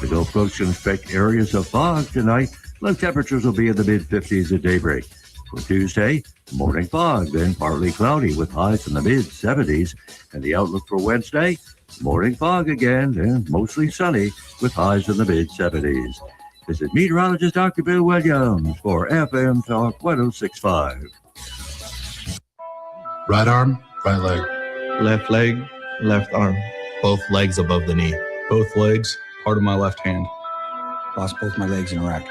The Gulf Coast should expect areas of fog tonight. Low temperatures will be in the mid-50s at daybreak. For Tuesday, morning fog, then partly cloudy with highs in the mid-70s. And the outlook for Wednesday, morning fog again, then mostly sunny with highs in the mid-70s. This is meteorologist Dr. Bill Williams for FM Talk 106.5. Right arm, right leg. Left leg, left arm. Both legs above the knee. Both legs, part of my left hand. Lost both my legs in Iraq.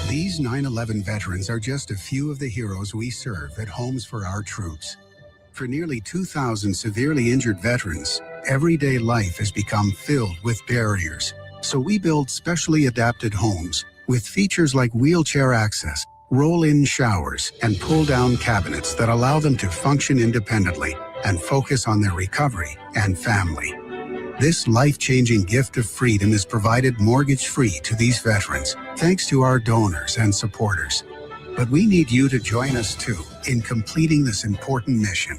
These 9/11 veterans are just a few of the heroes we serve at Homes for Our Troops. For nearly 2,000 severely injured veterans, everyday life has become filled with barriers. So we build specially adapted homes with features like wheelchair access, roll-in showers, and pull-down cabinets that allow them to function independently and focus on their recovery and family. This life-changing gift of freedom is provided mortgage-free to these veterans, thanks to our donors and supporters. But we need you to join us too in completing this important mission.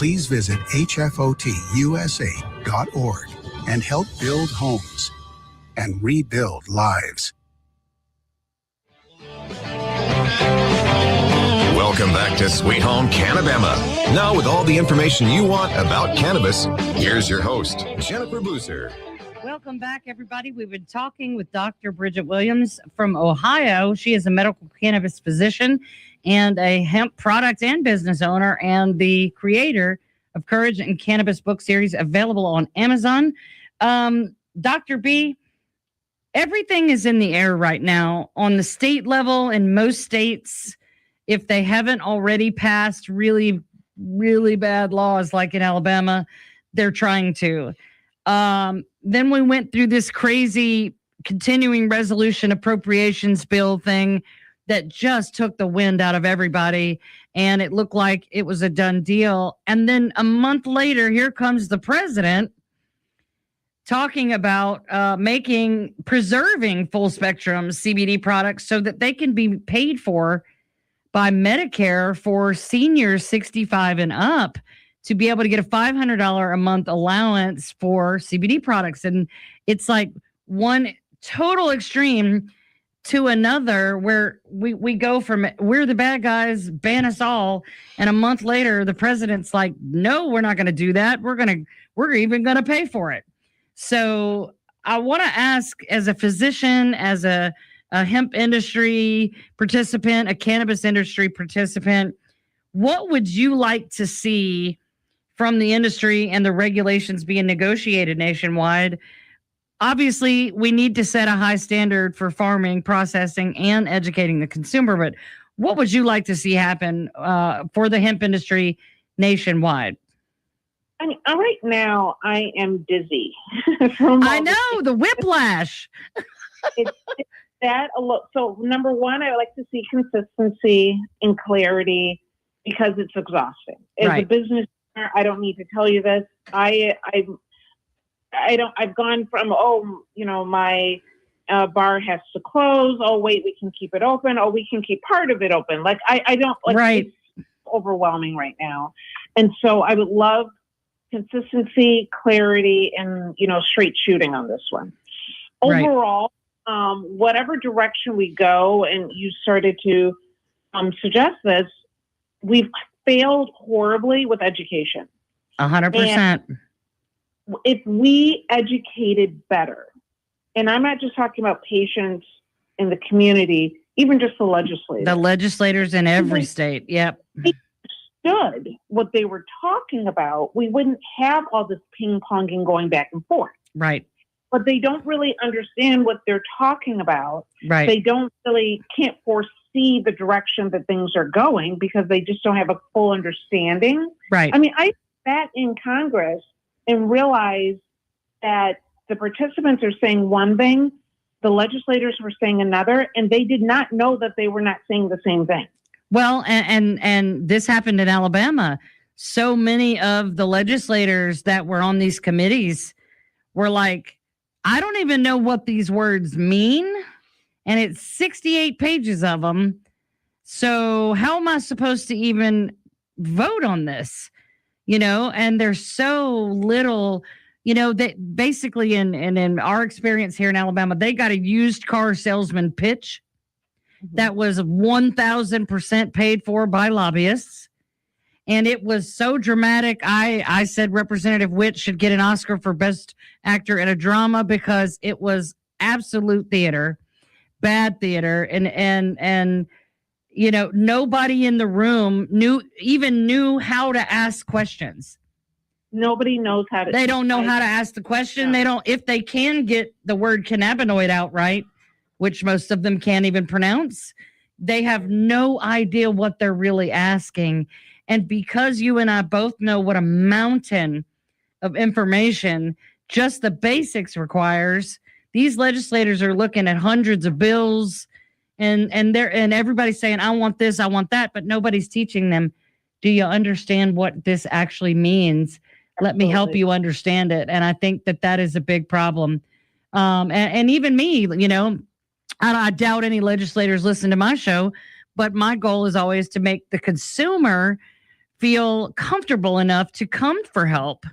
please visit hfotusa.org and help build homes and rebuild lives. Welcome back to Sweet Home CannaBama. Now with all the information you want about cannabis, here's your host, Jennifer Boozer. Welcome back, everybody. We've been talking with Dr. Bridget Williams from Ohio. She is a medical cannabis physician and a hemp product and business owner and the creator of Courage and Cannabis book series available on Amazon. Dr. B, everything is in the air right now on the state level in most states. If they haven't already passed really, really bad laws like in Alabama, they're trying to. Then we went through this crazy continuing resolution appropriations bill thing that just took the wind out of everybody. And it looked like it was a done deal. And then a month later, here comes the president talking about preserving full spectrum CBD products so that they can be paid for by Medicare for seniors 65 and up to be able to get a $500 a month allowance for CBD products. And it's like one total extreme to another where we go from we're the bad guys, ban us all. And a month later, the president's like, no, we're not going to do that. We're even going to pay for it. So I want to ask, as a physician, as a hemp industry participant, a cannabis industry participant, what would you like to see from the industry and the regulations being negotiated nationwide? Obviously, we need to set a high standard for farming, processing, and educating the consumer. But what would you like to see happen for the hemp industry nationwide? I mean, right now, I am dizzy. I know, the whiplash. it's that a lot. So number one, I would like to see consistency and clarity because it's exhausting. As a business owner, I don't need to tell you this. I've gone from, my bar has to close. Oh, wait, we can keep it open. Oh, we can keep part of it open. Like, I don't like, it's overwhelming right now. And so I would love consistency, clarity, and, straight shooting on this one. Overall, whatever direction we go, and you started to suggest this, we've failed horribly with education. 100%. If we educated better, and I'm not just talking about patients in the community, even just the legislators. The legislators in every state, yep. They understood what they were talking about, we wouldn't have all this ping-ponging going back and forth. Right. But they don't really understand what they're talking about. Right. They can't foresee the direction that things are going because they just don't have a full understanding. Right. I mean, I sat in Congress and realized that the participants are saying one thing, the legislators were saying another, and they did not know that they were not saying the same thing. Well, and this happened in Alabama. So many of the legislators that were on these committees were like, I don't even know what these words mean. And it's 68 pages of them. So how am I supposed to even vote on this? And there's so little, that basically in our experience here in Alabama, they got a used car salesman pitch that was 1,000% paid for by lobbyists. And it was so dramatic. I said Representative Witt should get an Oscar for Best Actor in a Drama because it was absolute theater, bad theater. And nobody in the room knew how to ask questions. Nobody knows how to. They don't know how to ask the question. Yeah. If they can get the word cannabinoid out right, which most of them can't even pronounce, they have no idea what they're really asking. And because you and I both know what a mountain of information just the basics requires, these legislators are looking at hundreds of bills and everybody's saying, I want this, I want that, but nobody's teaching them. Do you understand what this actually means? Let me help you understand it. And I think that is a big problem. And even me, I doubt any legislators listen to my show, but my goal is always to make the consumer feel comfortable enough to come for help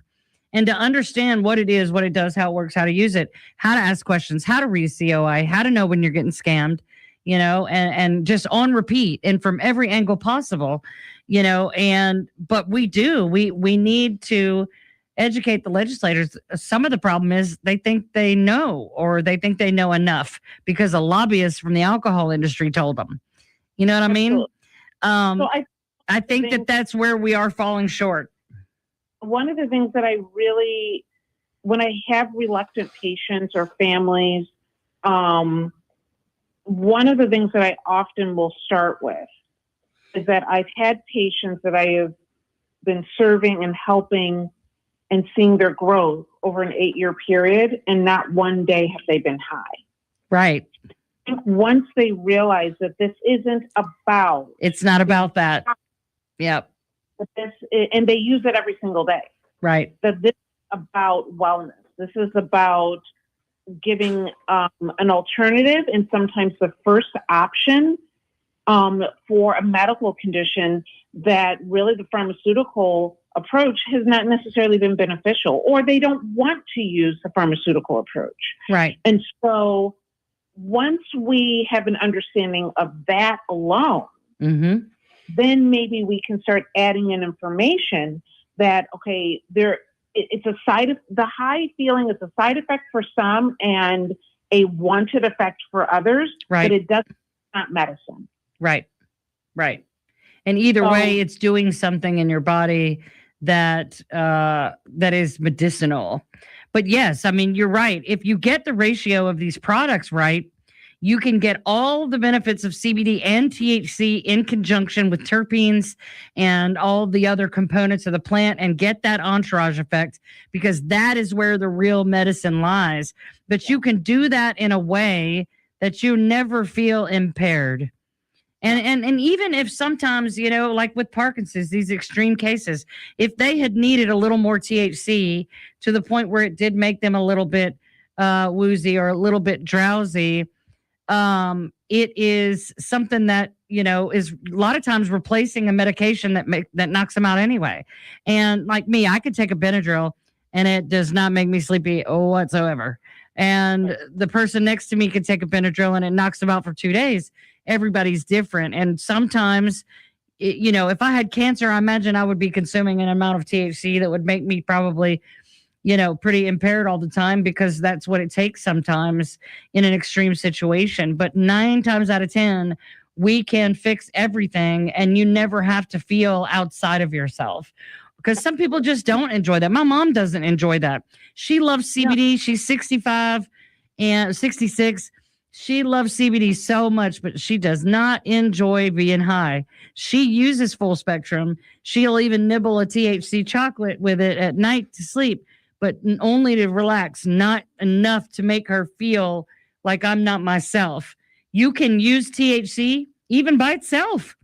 and to understand what it is, what it does, how it works, how to use it, how to ask questions, how to read COI, how to know when you're getting scammed, you know, and just on repeat and from every angle possible, you know, but we need to educate the legislators. Some of the problem is they think they know, or they think they know enough because a lobbyist from the alcohol industry told them. You know what I mean? So I think that's where we are falling short. One of the things that when I have reluctant patients or families, one of the things that I often will start with is that I've had patients that I have been serving and helping and seeing their growth over an 8-year period, and not one day have they been high. Right. Once they realize that this isn't about... It's not about that. Yep. And they use it every single day. Right. That this is about wellness. This is about giving an alternative, and sometimes the first option for a medical condition that really the pharmaceutical approach has not necessarily been beneficial, or they don't want to use the pharmaceutical approach. Right. And so once we have an understanding of that alone, then maybe we can start adding in information that, okay, it's the high feeling is a side effect for some and a wanted effect for others, but it doesn't, not medicine. Right. Right. And either way, it's doing something in your body that is medicinal. But yes, I mean, you're right. If you get the ratio of these products right, you can get all the benefits of CBD and THC in conjunction with terpenes and all the other components of the plant and get that entourage effect, because that is where the real medicine lies. But you can do that in a way that you never feel impaired. And even if sometimes, you know, like with Parkinson's, these extreme cases, if they had needed a little more THC to the point where it did make them a little bit woozy or a little bit drowsy, it is something that, you know, is a lot of times replacing a medication that knocks them out anyway. And like me, I could take a Benadryl and it does not make me sleepy whatsoever. And the person next to me could take a Benadryl and it knocks them out for 2 days. Everybody's different. And sometimes, you know, if I had cancer, I imagine I would be consuming an amount of THC that would make me probably, you know, pretty impaired all the time, because that's what it takes sometimes in an extreme situation. But 9 times out of 10, we can fix everything and you never have to feel outside of yourself, because some people just don't enjoy that. My mom doesn't enjoy that. She loves CBD. Yeah. She's 65 and 66. She loves CBD so much, but she does not enjoy being high. She uses full spectrum. She'll even nibble a THC chocolate with it at night to sleep, but only to relax, not enough to make her feel like I'm not myself. You can use THC even by itself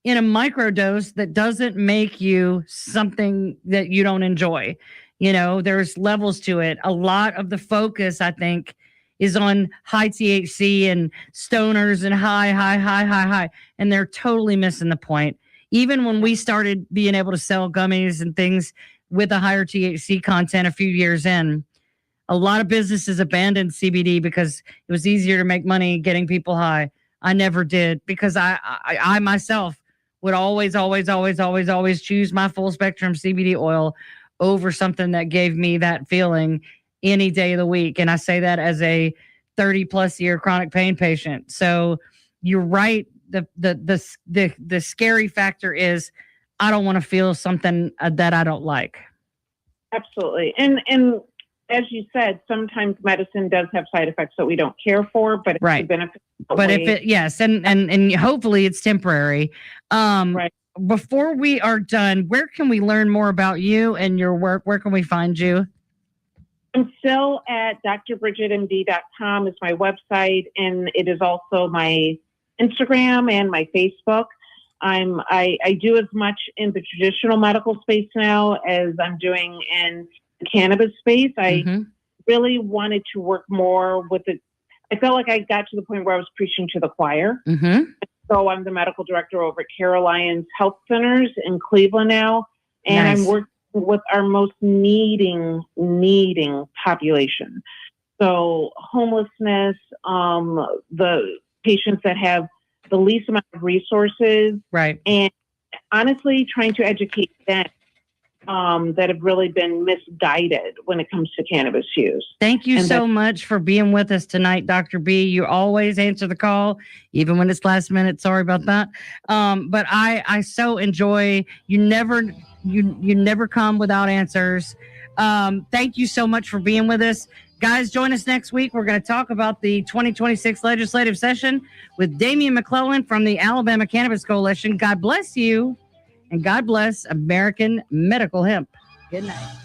in a microdose that doesn't make you something that you don't enjoy. You know, there's levels to it. A lot of the focus, I think, is on high THC and stoners and high. And they're totally missing the point. Even when we started being able to sell gummies and things with a higher THC content a few years in, a lot of businesses abandoned CBD because it was easier to make money getting people high. I never did, because I myself would always choose my full spectrum CBD oil over something that gave me that feeling any day of the week. And I say that as a 30 plus year chronic pain patient. So you're right. The scary factor is I don't want to feel something that I don't like. Absolutely. And as you said, sometimes medicine does have side effects that we don't care for, but it's a benefit. But if it, yes. And hopefully it's temporary. Right. Before we are done, where can we learn more about you and your work? Where can we find you? I'm still at DrBridgetmd.com is my website, and it is also my Instagram and my Facebook. I do as much in the traditional medical space now as I'm doing in the cannabis space. I really wanted to work more with it. I felt like I got to the point where I was preaching to the choir. So So I'm the medical director over at Caroline's Health Centers in Cleveland now, and Nice. I'm working with our most needing population. So homelessness, the patients that have the least amount of resources, right? And honestly, trying to educate them that have really been misguided when it comes to cannabis use. Thank you so much for being with us tonight, Dr. B. You always answer the call, even when it's last minute. Sorry about that. But I so enjoy you never come without answers. Thank you so much for being with us. Guys, join us next week. We're going to talk about the 2026 legislative session with Damian McClellan from the Alabama Cannabis Coalition. God bless you, and God bless American medical hemp. Good night.